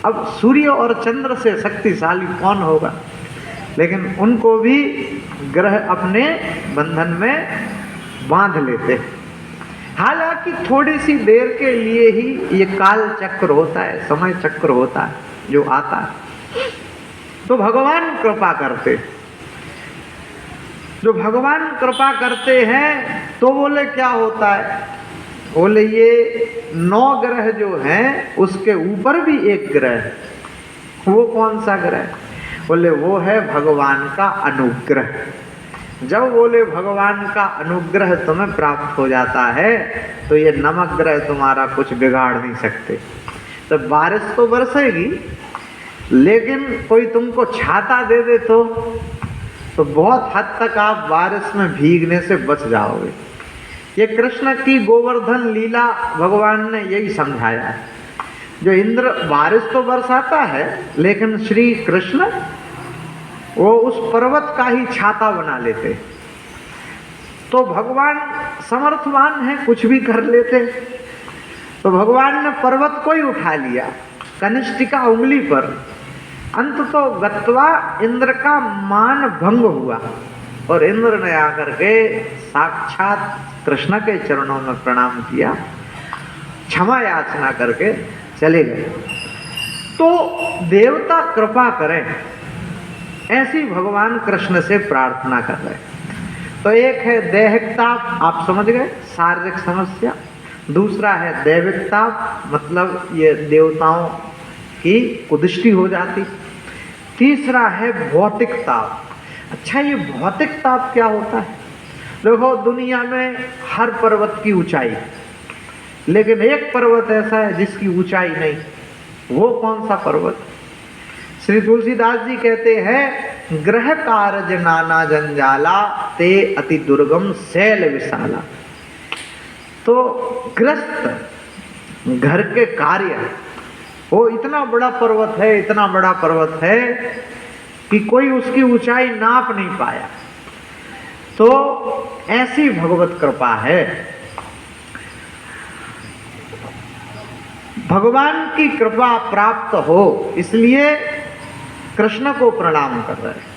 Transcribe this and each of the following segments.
अब सूर्य और चंद्र से शक्तिशाली कौन होगा, लेकिन उनको भी ग्रह अपने बंधन में बांध लेते। हालांकि थोड़ी सी देर के लिए ही ये काल चक्र होता है, समय चक्र होता है जो आता है। तो भगवान कृपा करते, जो भगवान कृपा करते हैं तो बोले क्या होता है, बोले ये 9 ग्रह जो हैं उसके ऊपर भी एक ग्रह है। वो कौन सा ग्रह, बोले वो है भगवान का अनुग्रह। जब बोले भगवान का अनुग्रह तुम्हें प्राप्त हो जाता है तो ये नमक ग्रह तुम्हारा कुछ बिगाड़ नहीं सकते। तो बारिश तो बरसेगी, लेकिन कोई तुमको छाता दे दे तो बहुत हद तक आप बारिश में भीगने से बच जाओगे। ये कृष्ण की गोवर्धन लीला भगवान ने यही समझाया है। जो इंद्र बारिश तो बरसाता है, लेकिन श्री कृष्ण वो उस पर्वत का ही छाता बना लेते। तो भगवान समर्थवान है, कुछ भी कर लेते। तो भगवान ने पर्वत को ही उठा लिया कनिष्ठिका उंगली पर। अंत तो गत्वा इंद्र का मान भंग हुआ और इंद्र ने आकर के साक्षात कृष्ण के चरणों में प्रणाम किया, क्षमा याचना करके चले गए। तो देवता कृपा करें ऐसी भगवान कृष्ण से प्रार्थना कर रहे। तो एक है दैहिकताप, आप समझ गए, शारीरिक समस्या। दूसरा है दैविकताप, मतलब ये देवताओं की कुदृष्टि हो जाती। तीसरा है भौतिक ताप। अच्छा, ये भौतिक ताप क्या होता है? देखो, दुनिया में हर पर्वत की ऊंचाई, लेकिन एक पर्वत ऐसा है जिसकी ऊंचाई नहीं। वो कौन सा पर्वत? श्री तुलसीदास जी कहते हैं, ग्रह कारज नाना जंजाला ते अति दुर्गम शैल विशाला। तो ग्रस्त घर के कार्य, वो इतना बड़ा पर्वत है, इतना बड़ा पर्वत है कि कोई उसकी ऊंचाई नाप नहीं पाया। तो ऐसी भगवत कृपा है। भगवान की कृपा प्राप्त हो, इसलिए कृष्ण को प्रणाम कर रहे हैं।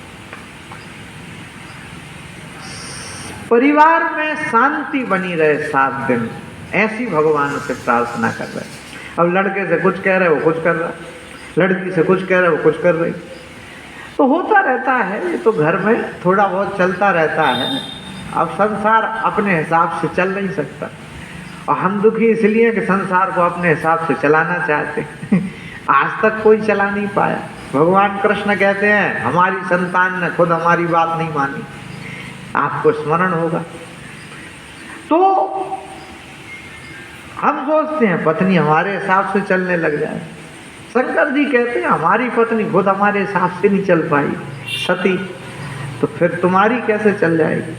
परिवार में शांति बनी रहे 7 दिन, ऐसी भगवान से प्रार्थना कर रहे हैं। अब लड़के से कुछ कह रहे, वो कुछ कर रहा, लड़की से कुछ कह रहे, वो कुछ कर रही। तो होता रहता है, ये तो घर में थोड़ा बहुत चलता रहता है। अब संसार अपने हिसाब से चल नहीं सकता, और हम दुखी इसलिए कि संसार को अपने हिसाब से चलाना चाहते आज तक कोई चला नहीं पाया। भगवान कृष्ण कहते हैं, हमारी संतान ने खुद हमारी बात नहीं मानी, आपको स्मरण होगा। तो हम सोचते हैं पत्नी हमारे हिसाब से चलने लग जाए। शंकर जी कहते हैं, हमारी पत्नी खुद हमारे हिसाब से नहीं चल पाई सती, तो फिर तुम्हारी कैसे चल जाएगी?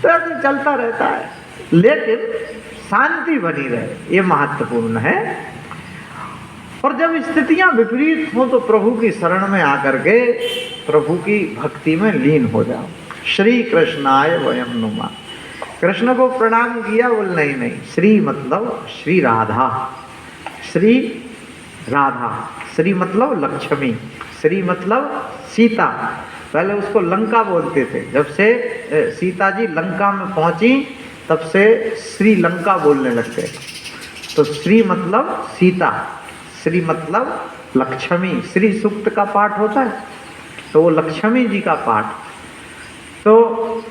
तो ऐसे चलता रहता है, लेकिन शांति बनी रहे, ये महत्वपूर्ण है। और जब स्थितियां विपरीत हो तो प्रभु की शरण में आकर के प्रभु की भक्ति में लीन हो जाओ। श्री कृष्णाय वयम नुमा। कृष्ण को प्रणाम किया, बोल नहीं, श्री मतलब श्री राधा, श्री राधा, श्री मतलब लक्ष्मी, श्री मतलब सीता। पहले उसको लंका बोलते थे, जब से सीता जी लंका में पहुंची तब से श्रीलंका बोलने लगते। तो श्री मतलब सीता, श्री मतलब लक्ष्मी। श्री सूक्त का पाठ होता है, तो वो लक्ष्मी जी का पाठ। तो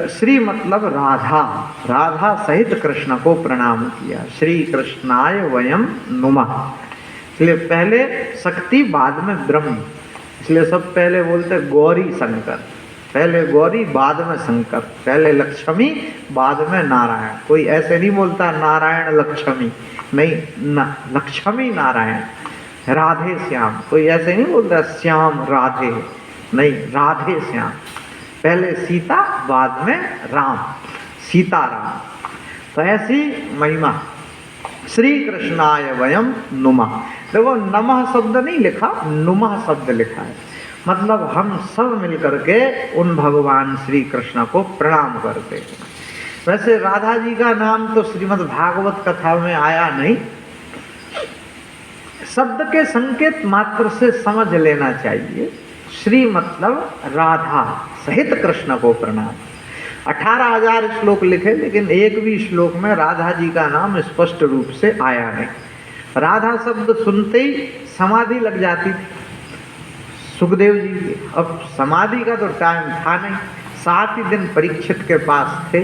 श्री मतलब राधा, राधा सहित कृष्ण को प्रणाम किया। श्री कृष्णाय वयम नुमः। इसलिए पहले शक्ति, बाद में ब्रह्म, इसलिए सब पहले बोलते गौरी शंकर। पहले गौरी, बाद में शंकर, पहले लक्ष्मी, बाद में नारायण। कोई ऐसे नहीं बोलता नारायण लक्ष्मी, नहीं, लक्ष्मी नारायण, राधे श्याम। कोई ऐसे नहीं बोलता श्याम राधे, नहीं, राधे श्याम। पहले सीता, बाद में राम, सीताराम। तो ऐसी महिमा। श्री कृष्णाय वयम नुमः। देखो, नमः शब्द नहीं लिखा, नुमः शब्द लिखा है। मतलब हम सब मिलकर के उन भगवान श्री कृष्ण को प्रणाम करते हैं। वैसे राधा जी का नाम तो श्रीमद् भागवत कथा में आया नहीं, शब्द के संकेत मात्र से समझ लेना चाहिए। श्री मतलब राधा सहित कृष्ण को प्रणाम। 18,000 श्लोक लिखे, लेकिन एक भी श्लोक में राधा जी का नाम स्पष्ट रूप से आया नहीं। राधा शब्द सुनते ही समाधि लग जाती थी सुखदेव जी की। अब समाधि का तो टाइम था नहीं, 7 ही दिन परीक्षित के पास थे।